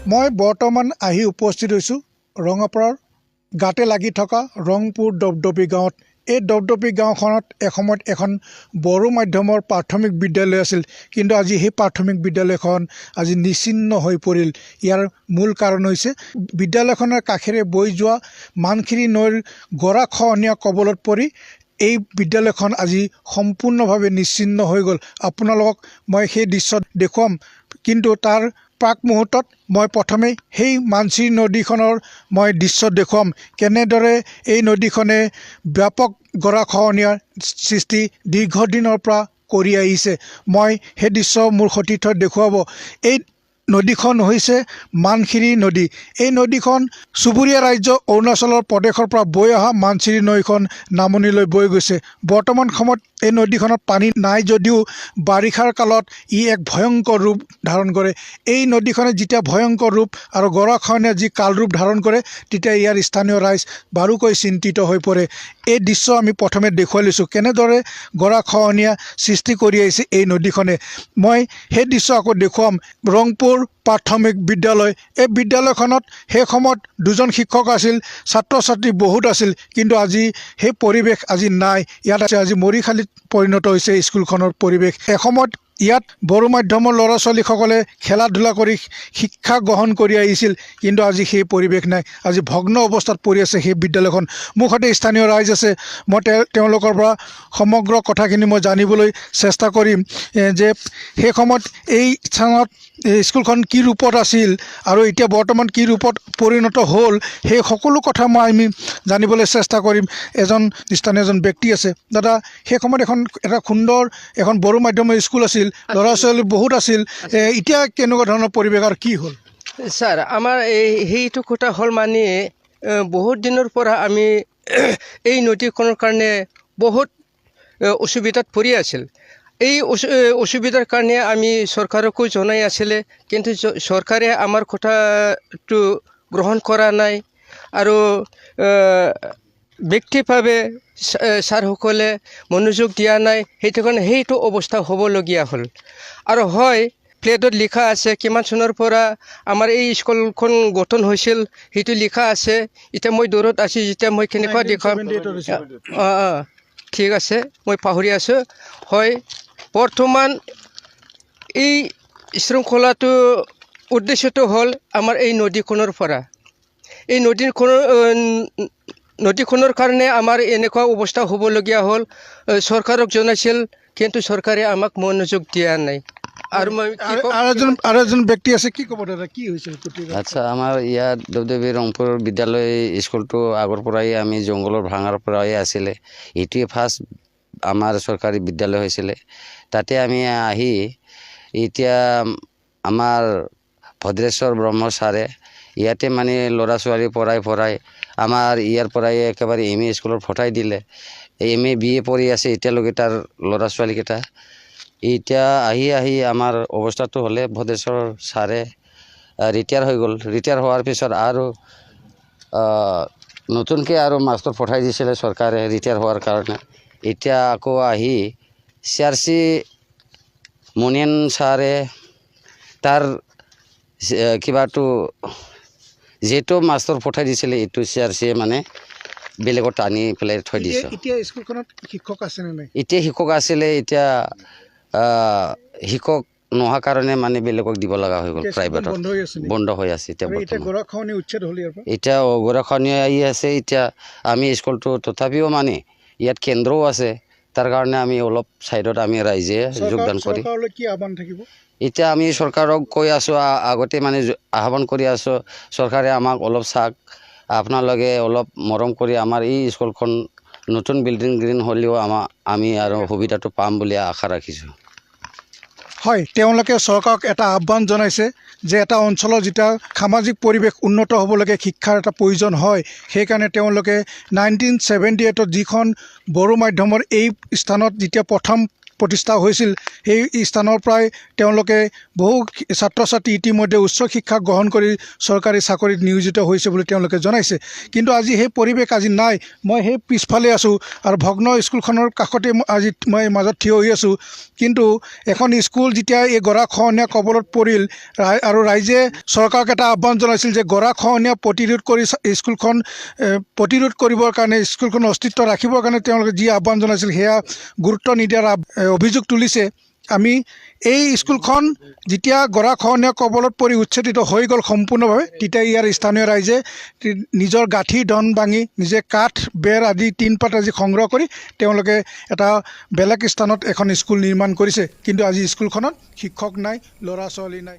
মই বৰ্তমান আহি উপস্থিত হৈছোঁ ৰঙাপাৰাৰ গাতে লাগি থকা ৰংপুৰ দপদপি গাঁৱত। এই দপদপি গাঁওখনত এসময়ত এখন বড়ো মাধ্যমৰ প্ৰাথমিক বিদ্যালয় আছিল, কিন্তু আজি সেই প্ৰাথমিক বিদ্যালয়খন আজি নিচিন্ন হৈ পৰিল। ইয়াৰ মূল কাৰণ হৈছে বিদ্যালয়খনৰ কাষেৰে বৈ যোৱা মানখিৰি নৈৰ গৰাখহনীয়া কবলত পৰি এই বিদ্যালয়খন আজি সম্পূৰ্ণভাৱে নিচিন্ন হৈ গ'ল। আপোনালোকক মই সেই দৃশ্য দেখুৱাম, কিন্তু তাৰ প্ৰাক মুহূৰ্তত মই প্ৰথমে সেই মানচিৰি নদীখনৰ মই দৃশ্য দেখুৱাম, কেনেদৰে এই নদীখনে ব্যাপক গৰাখহনীয়াৰ সৃষ্টি দীৰ্ঘদিনৰ পৰা কৰি আহিছে। মই সেই দৃশ্য মোৰ সতীৰ্থই দেখুৱাব। এই নদীখন হৈছে মানখিৰি নদী। এই নদীখন চুবুৰীয়া ৰাজ্য অৰুণাচলৰ প্ৰদেশৰ পৰা বৈ অহা মানচিৰি নৈখন নামনিলৈ বৈ গৈছে। বৰ্তমান সময়ত এই নদীখনত পানী নাই যদিও বাৰিষাৰ কালত ই এক ভয়ংকৰ ৰূপ ধাৰণ কৰে। এই নদীখনে যেতিয়া ভয়ংকৰ ৰূপ আৰু গৰাখহনীয়া যি কাল ৰূপ ধাৰণ কৰে, তেতিয়া ইয়াৰ স্থানীয় ৰাইজ বাৰুকৈ চিন্তিত হৈ পৰে। এই দৃশ্য আমি প্ৰথমে দেখুৱাই লৈছোঁ, কেনেদৰে গৰাখহনীয়া সৃষ্টি কৰি আহিছে এই নদীখনে। মই সেই দৃশ্য আকৌ দেখুৱাম। ৰংপুৰ প্ৰাথমিক বিদ্যালয়, এই বিদ্যালয়খনত সেই সময়ত দুজন শিক্ষক আছিল, ছাত্ৰ ছাত্ৰী বহুত আছিল, কিন্তু আজি সেই পৰিৱেশ আজি নাই। ইয়াত আছে আজি মৰিশালীত পৰিণত হৈছে স্কুলখনৰ পৰিৱেশ। এসময়ত ইয়াত বড়ো মাধ্যমৰ ল'ৰা ছোৱালীসকলে খেলা ধূলা কৰি শিক্ষা গ্ৰহণ কৰি আহিছিল, কিন্তু আজি সেই পৰিৱেশ নাই। আজি ভগ্ন অৱস্থাত পৰি আছে সেই বিদ্যালয়খন। মোৰ সৈতে স্থানীয় ৰাইজ আছে, মই তেওঁলোকৰ পৰা সমগ্ৰ কথাখিনি মই জানিবলৈ চেষ্টা কৰিম যে সেই সময়ত এই স্থানত স্কুলখন কি ৰূপত আছিল আৰু এতিয়া বৰ্তমান কি ৰূপত পৰিণত হ'ল, সেই সকলো কথা আমি জানিবলৈ চেষ্টা কৰিম। স্থানীয় এজন ব্যক্তি আছে। দাদা, সেই সময়ত এটা সুন্দৰ এখন বড়ো মাধ্যমৰ স্কুল আছিল, ল'ৰা ছোৱালী বহুত আছিল, এতিয়া কেনেকুৱা ধৰণৰ পৰিৱেশ আৰু কি হ'ল? ছাৰ, আমাৰ সেইটো কথা হ'ল মানে বহুত দিনৰ পৰা আমি এই নদীখনৰ কাৰণে বহুত অসুবিধাত পৰি আছিল। এই অসুবিধাৰ কাৰণে আমি চৰকাৰকো জনাই আছিলে, কিন্তু চৰকাৰে আমাৰ কথাটো গ্ৰহণ কৰা নাই আৰু ব্যক্তিভাৱে ছাৰসকলে মনোযোগ দিয়া নাই। সেইটো কাৰণে সেইটো অৱস্থা হ'বলগীয়া হ'ল। আৰু হয়, প্লেটত লিখা আছে কিমান চনৰ পৰা আমাৰ এই স্কুলখন গঠন হৈছিল, সেইটো লিখা আছে। এতিয়া মই দূৰত আছোঁ, যেতিয়া মই কেনেকুৱা দেখাম। ঠিক আছে, মই পাহৰি আছোঁ। হয়, বৰ্তমান এই শৃংখলাটো উদ্দেশ্যটো হ'ল আমাৰ এই নদীখনৰ পৰা। এই নদীখনৰ কাৰণে আমাৰ এনেকুৱা অৱস্থা হ'বলগীয়া হ'ল। চৰকাৰক জনাইছিল, কিন্তু চৰকাৰে আমাক মনোযোগ দিয়া নাই। আৰু মই আৰু এজন ব্যক্তি আছে, কি ক'ব দাদা, কি হৈছিল? আচ্ছা, আমাৰ ইয়াত দপদপি ৰংপুৰ বিদ্যালয় স্কুলটো আগৰ পৰাই আমি জংঘলৰ ভাঙাৰ পৰাই আছিলে। এইটোৱে ফাৰ্ষ্ট আমাৰ চৰকাৰী বিদ্যালয় হৈছিলে। তাতে আমি আহি এতিয়া আমাৰ ভদ্ৰেশ্বৰ ব্ৰহ্ম ছাৰে ইয়াতে মানে ল'ৰা ছোৱালী পঢ়াই আমাৰ ইয়াৰ পৰাই একেবাৰে এম ই স্কুলত পঠাই দিলে। এম এ বি এ পঢ়ি আছে এতিয়ালৈকে তাৰ ল'ৰা ছোৱালীকেইটা। এতিয়া আহি আমাৰ অৱস্থাটো হ'লে ভদ্ৰেশ্বৰ ছাৰে ৰিটায়াৰ হৈ গ'ল। ৰিটায়াৰ হোৱাৰ পিছত আৰু নতুনকৈ আৰু মাষ্টৰ পঠাই দিছিলে চৰকাৰে ৰিটায়াৰ হোৱাৰ কাৰণে। এতিয়া আকৌ আহি CRC মুনিয়ান ছাৰে তাৰ কিবাটো যিটো মাষ্টৰ পঠাই দিছিলে, এইটো CRC মানে বেলেগত টানি পেলাই থৈ দিছে। এতিয়া স্কুলখনত শিক্ষক আছেনে নাই? এতিয়া শিক্ষক আছিলে, এতিয়া শিক্ষক নোহোৱা কাৰণে মানে বেলেগক দিব লগা হৈ গ'ল, প্ৰাইভেটত বন্ধ হৈ আছে। এতিয়া এতিয়া গৰাখহনীয়া আহি আছে। এতিয়া আমি স্কুলটো তথাপিও মানে ইয়াত কেন্দ্ৰও আছে, তাৰ কাৰণে আমি অলপ ছাইডত আমি ৰাইজে যোগদান কৰি এতিয়া আমি চৰকাৰক কৈ আছোঁ, আগতে মানে আহ্বান কৰি আছোঁ, চৰকাৰে আমাক অলপ চাওক, আপোনালোকে অলপ মৰম কৰি আমাৰ এই স্কুলখন নতুন বিল্ডিং গ্ৰীণ হ'লেও আমি আৰু সুবিধাটো পাম বুলি আশা ৰাখিছোঁ। হয়, তেওঁলোকে চৰকাৰক এটা আহ্বান জনাইছে যে এটা অঞ্চলৰ যেতিয়া সামাজিক পৰিৱেশ উন্নত হ'ব লাগে, শিক্ষাৰ এটা প্ৰয়োজন হয়। সেইকাৰণে তেওঁলোকে 1978ত যিখন বড়ো মাধ্যমৰ এই স্থানত যেতিয়া প্ৰথম প্ৰতিষ্ঠা হৈছিল সেই স্থানৰ পৰাই তেওঁলোকে বহু ছাত্ৰ ছাত্ৰী ইতিমধ্যে উচ্চ শিক্ষা গ্ৰহণ কৰি চৰকাৰী চাকৰিত নিয়োজিত হৈছে বুলি তেওঁলোকে জনাইছে। কিন্তু আজি সেই পৰিৱেশ আজি নাই। মই সেই পিছফালে আছোঁ আৰু ভগ্ন স্কুলখনৰ কাষতে আজি মই মাজত থিয় হৈ আছোঁ। কিন্তু এখন স্কুল যেতিয়া এই গৰাখহনীয়া কবলত পৰিল আৰু ৰাইজে চৰকাৰক এটা আহ্বান জনাইছিল যে গৰাখহনীয়া প্ৰতিৰোধ কৰি স্কুলখন প্ৰতিৰোধ কৰিবৰ কাৰণে স্কুলখনৰ অস্তিত্ব ৰাখিবৰ কাৰণে তেওঁলোকে যি আহ্বান জনাইছিল সেয়া গুৰুত্ব নিদিয়াৰ অভিযোগ তুলিছে। আমি এই স্কুলখন যেতিয়া গৰাখহনীয়া কবলত পৰি উচ্ছেদিত হৈ গ'ল সম্পূৰ্ণভাৱে, তেতিয়া ইয়াৰ স্থানীয় ৰাইজে নিজৰ গাঁঠি ধন ভাঙি নিজে কাঠ বেৰ আদি টিনপাত আজি সংগ্ৰহ কৰি তেওঁলোকে এটা বেলেগ স্থানত এখন স্কুল নিৰ্মাণ কৰিছে। কিন্তু আজি স্কুলখনত শিক্ষক নাই, ল'ৰা ছোৱালী নাই।